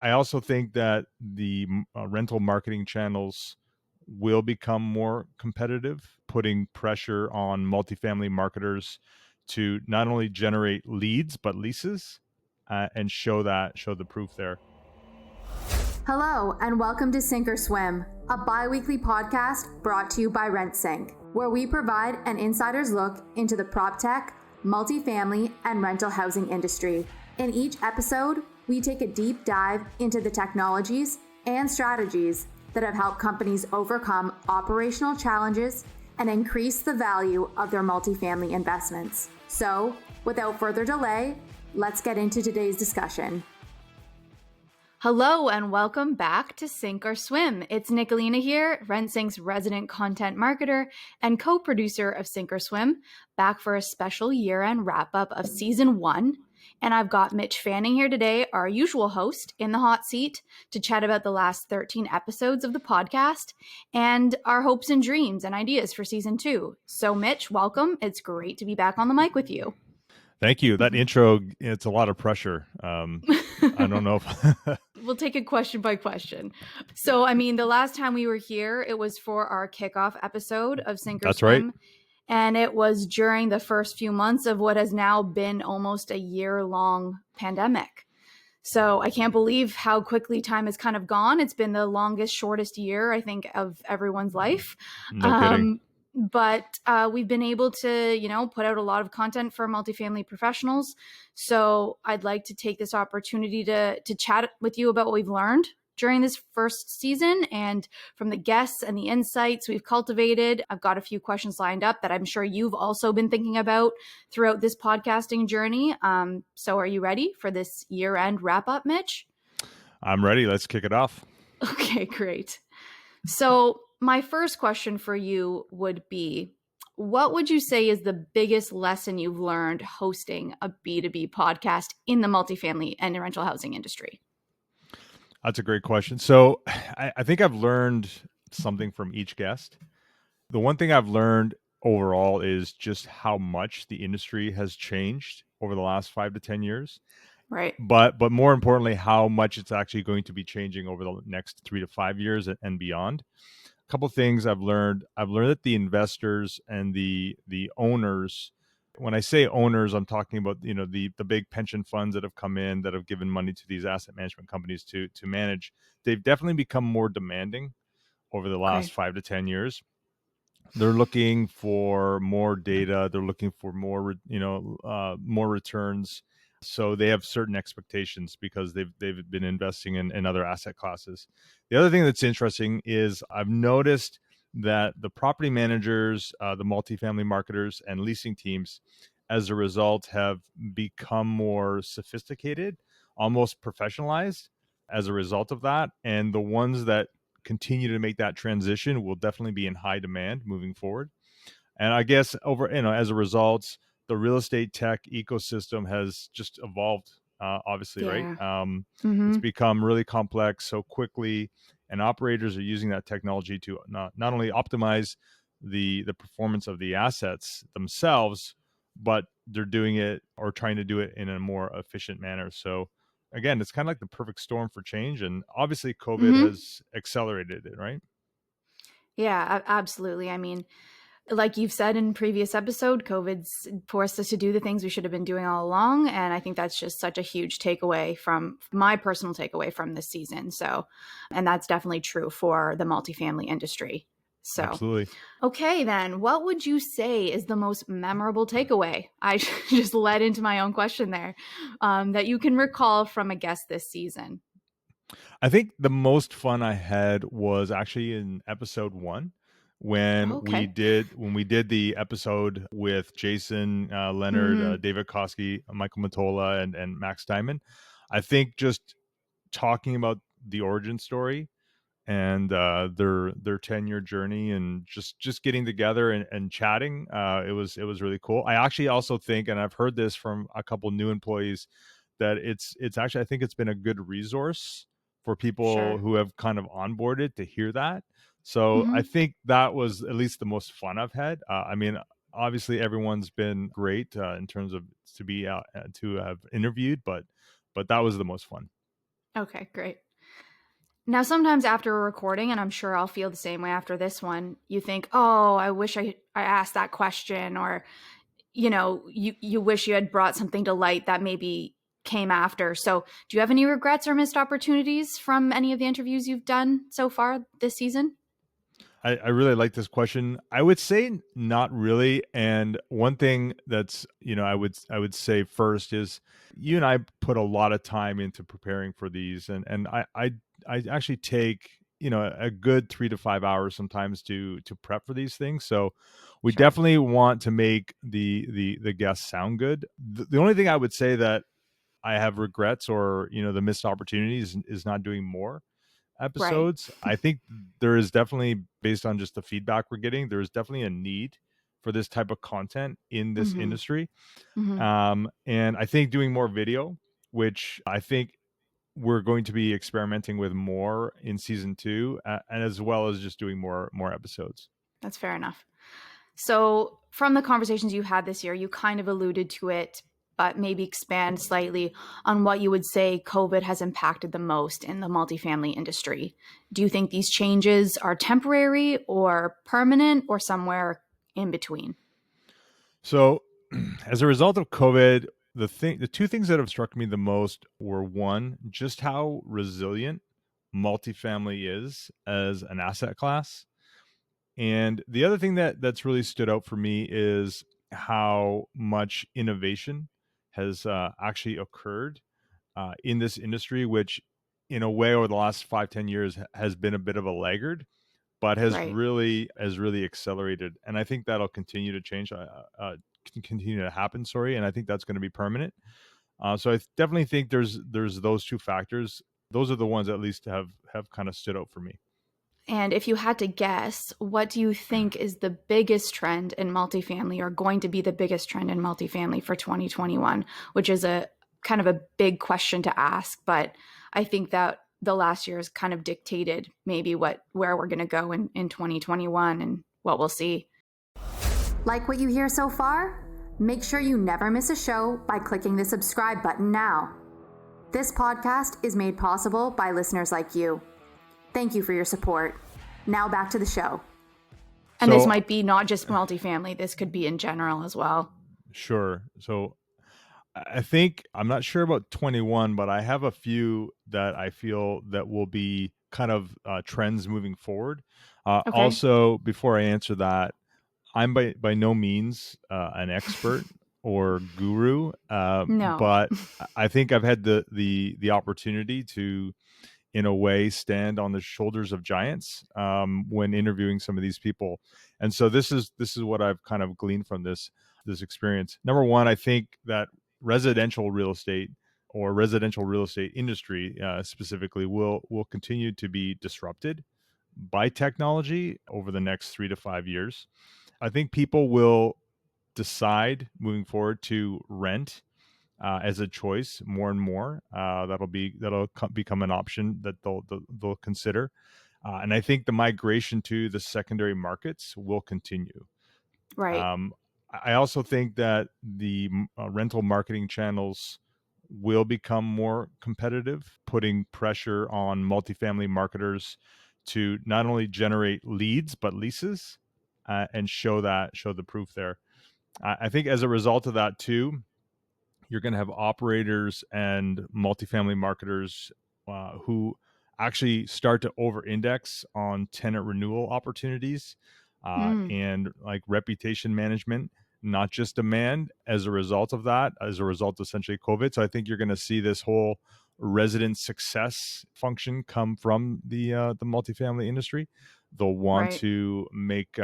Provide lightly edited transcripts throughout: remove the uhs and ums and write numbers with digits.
I also think that the rental marketing channels will become more competitive, putting pressure on multifamily marketers to not only generate leads but leases, and show the proof there. Hello, and welcome to Sink or Swim, a bi-weekly podcast brought to you by Rentsync, where we provide an insider's look into the prop tech, multifamily, and rental housing industry. In each episode, we take a deep dive into the technologies and strategies that have helped companies overcome operational challenges and increase the value of their multifamily investments. So, without further delay, let's get into today's discussion. Hello and welcome back to Sink or Swim. It's Nicolina here, Rentsync's resident content marketer and co-producer of Sink or Swim, back for a special year-end wrap-up of Season 1. And I've got Mitch Fanning here today, our usual host, in the hot seat to chat about the last 13 episodes of the podcast and our hopes and dreams and ideas for Season 2. So Mitch, welcome. It's great to be back on the mic with you. Thank you. That intro, it's a lot of pressure. I don't know if... We'll take it question by question. So, the last time we were here, it was for our kickoff episode of Sink or That's Swim. right. And it was during the first few months of what has now been almost a year-long pandemic. So I can't believe how quickly time has kind of gone. It's been the longest, shortest year, I think, of everyone's life. No kidding. But we've been able to, put out a lot of content for multifamily professionals. So I'd like to take this opportunity to chat with you about what we've learned during this first season and from the guests and the insights we've cultivated. I've got a few questions lined up that I'm sure you've also been thinking about throughout this podcasting journey. So are you ready for this year-end wrap-up, Mitch? I'm ready. Let's kick it off. Okay, great. So my first question for you would be, what would you say is the biggest lesson you've learned hosting a B2B podcast in the multifamily and rental housing industry? That's a great question. So I think I've learned something from each guest. The one thing I've learned overall is just how much the industry has changed over the last 5 to 10 years. Right. But more importantly, how much it's actually going to be changing over the next 3 to 5 years and beyond. A couple of things I've learned. I've learned that the investors and the owners, when I say owners, I'm talking about, the big pension funds that have come in, that have given money to these asset management companies to manage. They've definitely become more demanding over the last 5 to 10 years. They're looking for more data. They're looking for more, more returns. So they have certain expectations because they've been investing in other asset classes. The other thing that's interesting is I've noticed that the property managers, the multifamily marketers, and leasing teams, as a result, have become more sophisticated, almost professionalized as a result of that. And the ones that continue to make that transition will definitely be in high demand moving forward. And I guess as a result, the real estate tech ecosystem has just evolved, obviously, Yeah. right? It's become really complex so quickly, and operators are using that technology to not only optimize the performance of the assets themselves, but they're doing it or trying to do it in a more efficient manner. So again, it's kind of like the perfect storm for change. And obviously COVID has accelerated it, right? Yeah, absolutely. Like you've said in previous episode, COVID's forced us to do the things we should have been doing all along. And I think that's just such a huge takeaway from my personal takeaway from this season. So, and that's definitely true for the multifamily industry. So, absolutely. Okay, then what would you say is the most memorable takeaway? I just led into my own question there, that you can recall from a guest this season. I think the most fun I had was actually in episode 1 when we did the episode with Jason Leonard, David Koski, Michael Matola, and Max Diamond. I think just talking about the origin story and their 10-year journey and just getting together and chatting, it was really cool. I actually also think, and I've heard this from a couple new employees, that it's actually, I think it's been a good resource for people who have kind of onboarded to hear that. So I think that was at least the most fun I've had. Obviously everyone's been great in terms of to have interviewed, but that was the most fun. Okay, great. Now, sometimes after a recording, and I'm sure I'll feel the same way after this one, you think, oh, I wish I asked that question, or, you wish you had brought something to light that maybe came after. So, do you have any regrets or missed opportunities from any of the interviews you've done so far this season? I really like this question. I would say not really. And one thing that's, I would say first is you and I put a lot of time into preparing for these, and I actually take, a good 3 to 5 hours sometimes to prep for these things. So we Sure. definitely want to make the guests sound good. The only thing I would say that I have regrets or, the missed opportunities is not doing more Right. episodes. I think there is definitely, based on just the feedback we're getting, there is definitely a need for this type of content in this Mm-hmm. industry. Mm-hmm. And I think doing more video, which I think we're going to be experimenting with more in season two, and as well as just doing more episodes. That's fair enough. So, from the conversations you had this year, you kind of alluded to it, but maybe expand slightly on what you would say COVID has impacted the most in the multifamily industry. Do you think these changes are temporary or permanent or somewhere in between? So, as a result of COVID, the two things that have struck me the most were, one, just how resilient multifamily is as an asset class. And the other thing that's really stood out for me is how much innovation has actually occurred in this industry, which, in a way, over the last 5-10 years, has been a bit of a laggard, but Right. has really accelerated. And I think that'll continue to change, continue to happen. Sorry, and I think that's going to be permanent. So I definitely think there's those two factors. Those are the ones that at least have kind of stood out for me. And if you had to guess, what do you think is the biggest trend in multifamily or going to be the biggest trend in multifamily for 2021, which is a kind of a big question to ask, but I think that the last year has kind of dictated maybe where we're going to go in 2021 and what we'll see. Like what you hear so far? Make sure you never miss a show by clicking the subscribe button now. This podcast is made possible by listeners like you. Thank you for your support. Now back to the show. And this So might be not just multifamily, this could be in general as well. sure. So I think I'm not sure about 21, but I have a few that I feel that will be kind of trends moving forward. Okay. Also, before I answer that, I'm by no means an expert or guru, No. but I think I've had the opportunity to, in a way, stand on the shoulders of giants when interviewing some of these people. And so this is what I've kind of gleaned from this experience. Number one, I think that residential real estate or residential real estate industry specifically will continue to be disrupted by technology over the next 3 to 5 years. I think people will decide moving forward to rent as a choice more and more. Become an option that they'll consider, and I think the migration to the secondary markets will continue. Right. Um, I also think that the rental marketing channels will become more competitive, putting pressure on multifamily marketers to not only generate leads but leases, and show the proof there. I think as a result of that too, you're going to have operators and multifamily marketers who actually start to over-index on tenant renewal opportunities Mm, and like reputation management, not just demand. As a result of that, as a result essentially COVID, so I think you're going to see this whole resident success function come from the multifamily industry. They'll want right. to make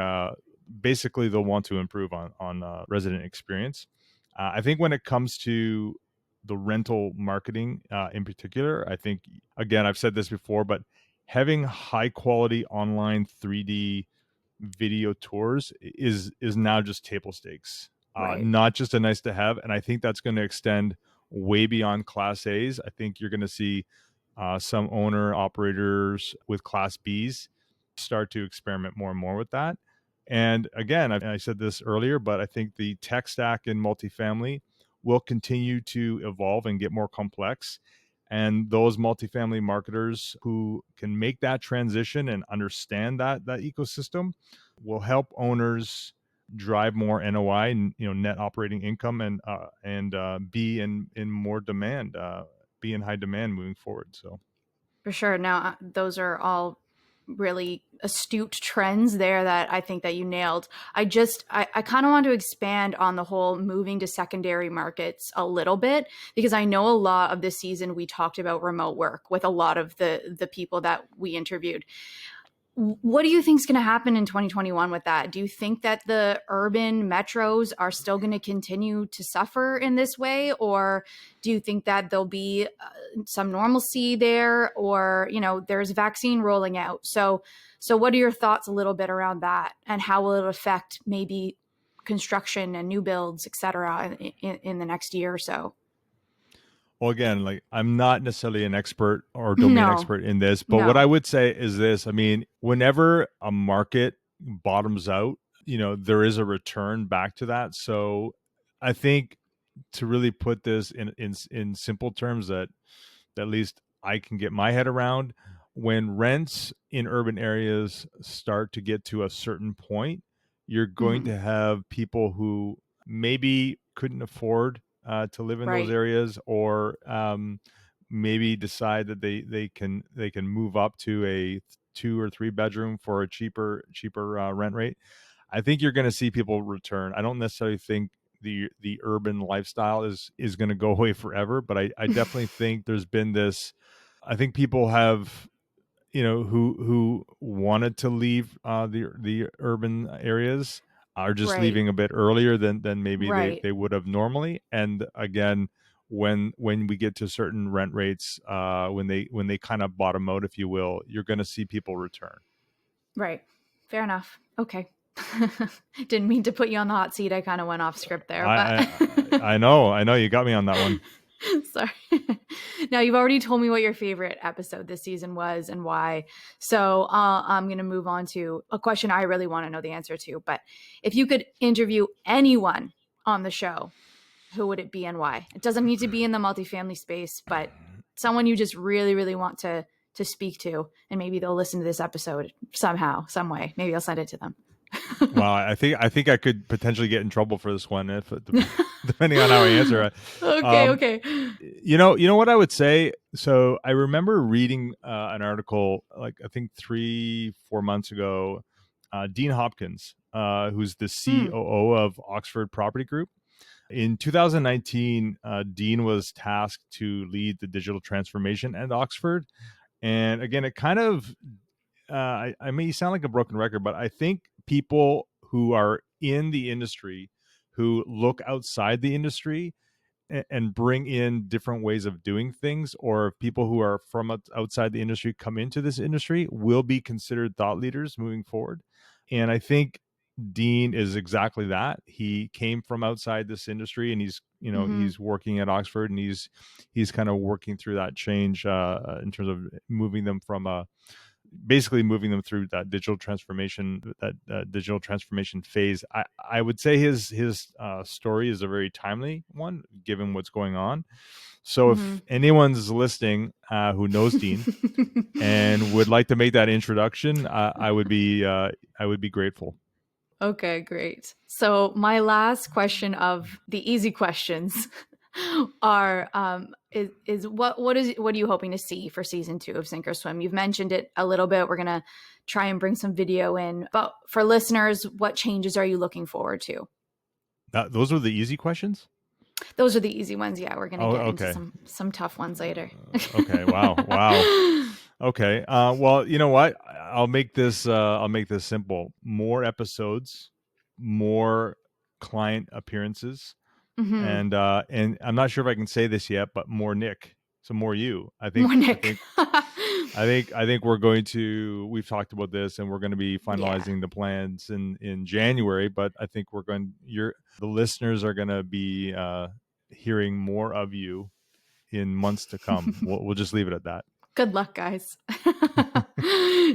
basically they'll want to improve on resident experience. I think when it comes to the rental marketing in particular, I think, again, I've said this before, but having high quality online 3D video tours is now just table stakes, Right. not just a nice to have. And I think that's going to extend way beyond Class A's. I think you're going to see some owner operators with Class B's start to experiment more and more with that. And again, I said this earlier, but I think the tech stack in multifamily will continue to evolve and get more complex. And those multifamily marketers who can make that transition and understand that ecosystem will help owners drive more NOI and net operating income, and be in more demand, be in high demand moving forward. So For sure. Now, those are all really astute trends there that I think that you nailed. I kind of want to expand on the whole moving to secondary markets a little bit, because I know a lot of this season we talked about remote work with a lot of the people that we interviewed. What do you think is going to happen in 2021 with that? Do you think that the urban metros are still going to continue to suffer in this way? Or do you think that there'll be some normalcy there, or, there's vaccine rolling out? So what are your thoughts a little bit around that, and how will it affect maybe construction and new builds, et cetera, in the next year or so? Well, again, like, I'm not necessarily an expert or domain No, expert in this, but what I no. would say is this. I mean, whenever a market bottoms out, there is a return back to that. So I think, to really put this in simple terms that at least I can get my head around, when rents in urban areas start to get to a certain point, you're going Hmm. to have people who maybe couldn't afford to live in those Right, areas, or maybe decide that they can move up to a 2 or 3 bedroom for a cheaper rent rate. I think you're going to see people return. I don't necessarily think the urban lifestyle is going to go away forever, but I definitely think there's been this. I think people have, who wanted to leave the urban areas, are just right, leaving a bit earlier than maybe right. they would have normally. And again, when we get to certain rent rates, when they kind of bottom out, if you will, you're going to see people return. Right. Fair enough. Okay. Didn't mean to put you on the hot seat. I kind of went off script there, but I know you got me on that one. sorry. Now, you've already told me what your favorite episode this season was and why. So I'm going to move on to a question I really want to know the answer to. But if you could interview anyone on the show, who would it be and why? It doesn't need to be in the multifamily space, but someone you just really, really want to speak to, and maybe they'll listen to this episode somehow, some way. Maybe I'll send it to them. Well, I think I could potentially get in trouble for this one, if depending on how I answer it. Okay, Um, okay. you know what I would say. So I remember reading an article, like, I think 3-4 months ago. Dean Hopkins, who's the Mm, COO of Oxford Property Group. In 2019, Dean was tasked to lead the digital transformation at Oxford. And again, it kind of, I may sound like a broken record, but I think people who are in the industry, who look outside the industry and bring in different ways of doing things, or people who are from outside the industry come into this industry, will be considered thought leaders moving forward. And I think Dean is exactly that. He came from outside this industry, and mm-hmm, he's working at Oxford, and he's kind of working through that change, in terms of moving them from basically moving them through that digital transformation phase. I would say his story is a very timely one, given what's going on. So mm-hmm. if anyone's listening, who knows Dean and would like to make that introduction, I would be grateful. Okay, great. So my last question of the easy questions are is what are you hoping to see for season 2 of Sink or Swim? You've mentioned it a little bit. We're gonna try and bring some video in, but for listeners, what changes are you looking forward to? Those were the easy questions. Those are the easy ones. Yeah, we're gonna Oh, get into okay. some tough ones later. Okay. Wow. Okay. Well, you know what? I'll make this simple. More episodes, more client appearances, Hmm. and I'm not sure if I can say this yet, but more Nick. So more you. I More think I Nick. think I think we've talked about this, and we're going to be Yeah. finalizing the plans in January, but I think the listeners are going to be hearing more of you in months to come. We'll just leave it at that. Good luck, guys.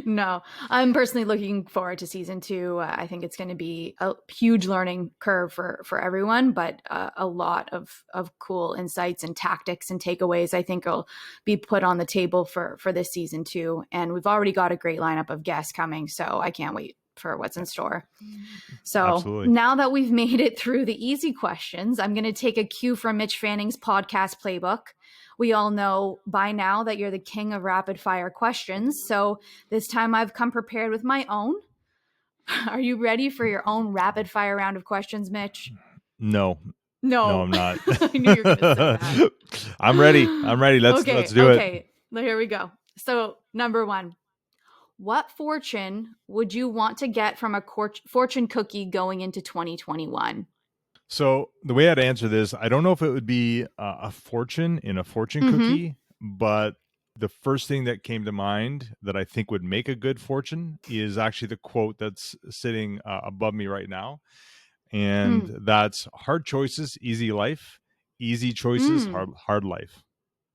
No, I'm personally looking forward to season 2. I think it's going to be a huge learning curve for everyone, but a lot of cool insights and tactics and takeaways I think will be put on the table for this season 2. And we've already got a great lineup of guests coming, so I can't wait for what's in store. So Absolutely. now that we've made it through the easy questions, I'm going to take a cue from Mitch Fanning's podcast playbook. We all know by now that you're the king of rapid fire questions. So this time I've come prepared with my own. Are you ready for your own rapid fire round of questions, Mitch? No, No. I'm not. I knew you were going to say that. I'm ready. Let's do it. Okay. Here we go. So, number 1. What fortune would you want to get from a fortune cookie going into 2021? So the way I'd answer this, I don't know if it would be a fortune in a fortune cookie, but the first thing that came to mind that I think would make a good fortune is actually the quote that's sitting above me right now. And that's hard choices, easy life, easy choices, hard life.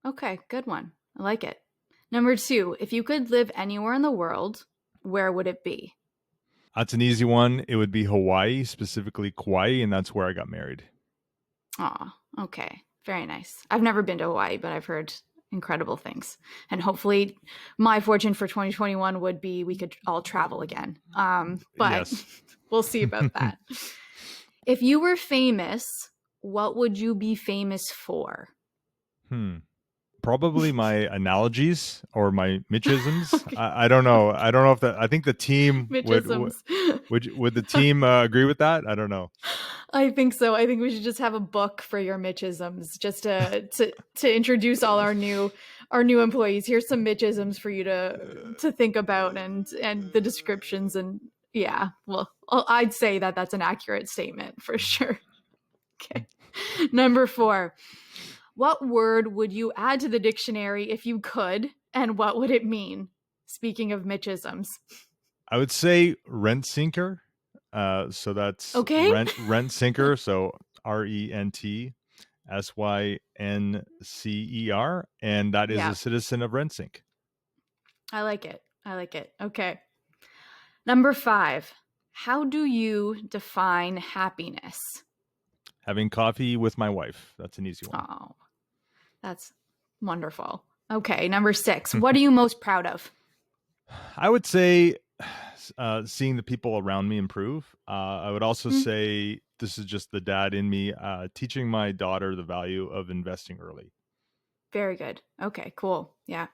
Okay, good one. I like it. Number 2, if you could live anywhere in the world, where would it be? That's an easy one. It would be Hawaii, specifically Kauai, and that's where I got married. Aw, okay. Very nice. I've never been to Hawaii, but I've heard incredible things. And hopefully my fortune for 2021 would be we could all travel again. But Yes. We'll see about that. If you were famous, what would you be famous for? Probably my analogies or my Mitchisms. Okay. I don't know. I don't know if that. I think the team Mitchisms. would the team agree with that? I don't know. I think so. I think we should just have a book for your Mitchisms, just to introduce all our new employees. Here's some Mitchisms for you to think about and the descriptions, and yeah. Well, I'd say that's an accurate statement for sure. Okay. Number 4. What word would you add to the dictionary if you could, and what would it mean? Speaking of Mitchisms. I would say Rentsinker. So that's Okay. Rentsinker. So RENTSYNCER, and that is a citizen of Rentsync. I like it. Okay. Number 5. How do you define happiness? Having coffee with my wife. That's an easy one. Oh, that's wonderful. Okay, number 6. What are you most proud of? I would say seeing the people around me improve. I would also say, this is just the dad in me, teaching my daughter the value of investing early. Very good. Okay, cool. Yeah.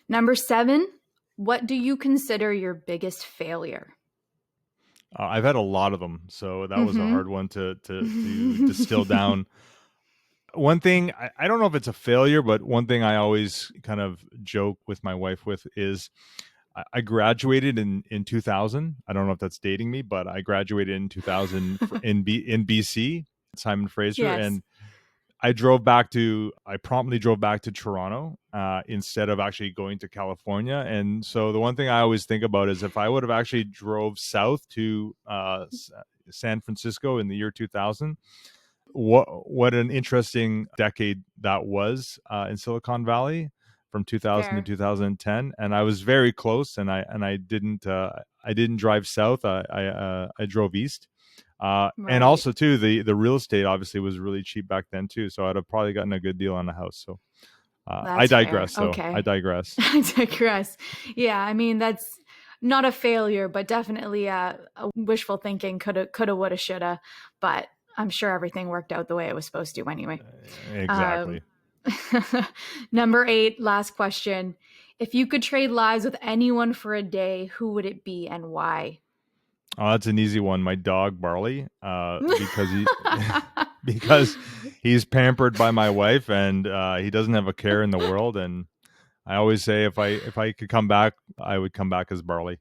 Number 7. What do you consider your biggest failure? I've had a lot of them, so that was a hard one to distill down. One thing, I don't know if it's a failure, but one thing I always kind of joke with my wife with is I graduated in 2000. I don't know if that's dating me, but I graduated in 2000 in BC, Simon Fraser. Yes. And I promptly drove back to Toronto instead of actually going to California. And so the one thing I always think about is if I would have actually drove south to San Francisco in the year 2000, what an interesting decade that was in Silicon Valley from 2000 Fair. to 2010. And I was very close, and I didn't drive south. I drove east. Right. And also too, the real estate obviously was really cheap back then too. So I'd have probably gotten a good deal on a house. So I digress. Fair. So Okay. I digress. I digress. Yeah, I mean, that's not a failure, but definitely a wishful thinking. Coulda, woulda, shoulda. But I'm sure everything worked out the way it was supposed to anyway. Exactly. Number 8, last question. If you could trade lives with anyone for a day, who would it be and why? Oh, that's an easy one. My dog Barley, because he's pampered by my wife, and he doesn't have a care in the world. And I always say if I could come back, I would come back as Barley.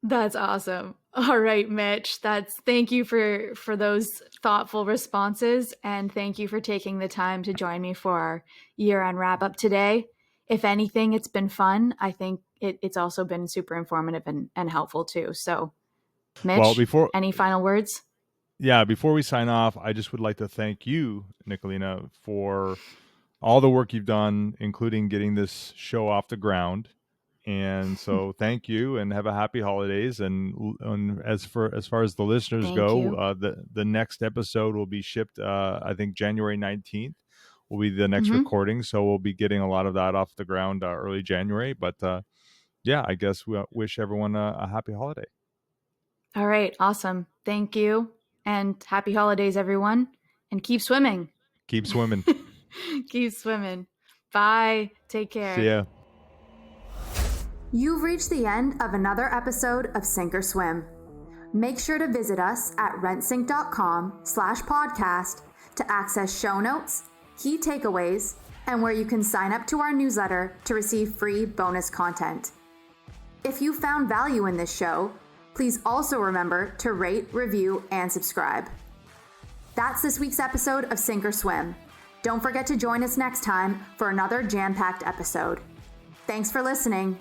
That's awesome. All right, Mitch. Thank you for those thoughtful responses, and thank you for taking the time to join me for our year-end wrap-up today. If anything, it's been fun. I think it's also been super informative and helpful too. So, Mitch, any final words? Yeah, before we sign off, I just would like to thank you, Nicolina, for all the work you've done, including getting this show off the ground. And so thank you and have a happy holidays. And as far as the listeners Thank go, you. the next episode will be shipped, I think January 19th will be the next Mhm. recording. So we'll be getting a lot of that off the ground early January. But yeah, I guess we wish everyone a happy holiday. All right. Awesome. Thank you. And happy holidays, everyone. And keep swimming. Keep swimming. Keep swimming. Bye. Take care. See ya. You've reached the end of another episode of Sink or Swim. Make sure to visit us at rentsync.com/podcast to access show notes, key takeaways, and where you can sign up to our newsletter to receive free bonus content. If you found value in this show, please also remember to rate, review, and subscribe. That's this week's episode of Sink or Swim. Don't forget to join us next time for another jam-packed episode. Thanks for listening.